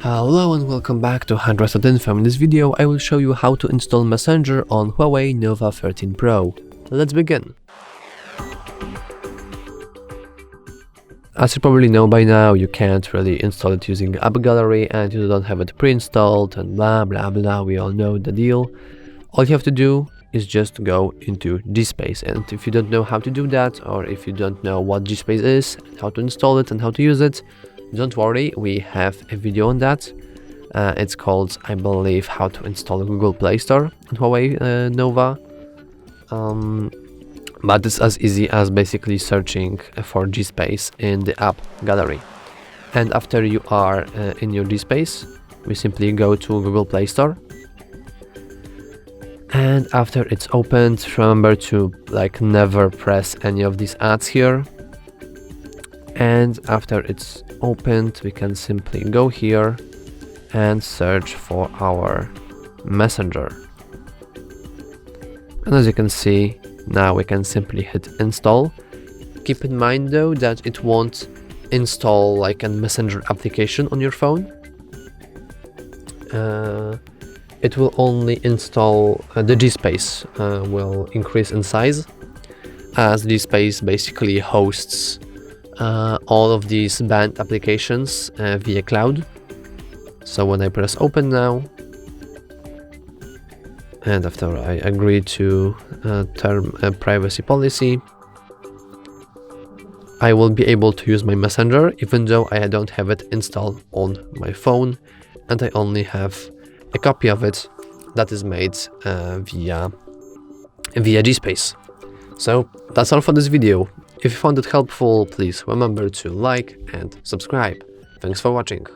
Hello and welcome back to HardReset.Info. In this video I will show you how to install Messenger on Huawei Nova 13 Pro. Let's begin. As you probably know by now, you can't really install it using App Gallery and you don't have it pre-installed and blah blah blah, we all know the deal. All you have to do is just go into GSpace, and if you don't know how to do that, or if you don't know what GSpace is, how to install it and how to use it, don't worry, we have a video on that. It's called, I believe, how to install Google Play Store in Huawei Nova. But it's as easy as basically searching for GSpace in the app gallery. And after you are in your GSpace, we simply go to Google Play Store. And after it's opened, remember to never press any of these ads here. And after it's opened, we can simply go here and search for our Messenger. And as you can see, now we can simply hit install. Keep in mind though that it won't install a Messenger application on your phone. It will only install the GSpace will increase in size, as GSpace basically hosts all of these banned applications via cloud. So when I press open now, and after I agree to term privacy policy, I will be able to use my Messenger even though I don't have it installed on my phone, and I only have a copy of it that is made via GSpace. So that's all for this video. If you found it helpful, please remember to like and subscribe. Thanks for watching.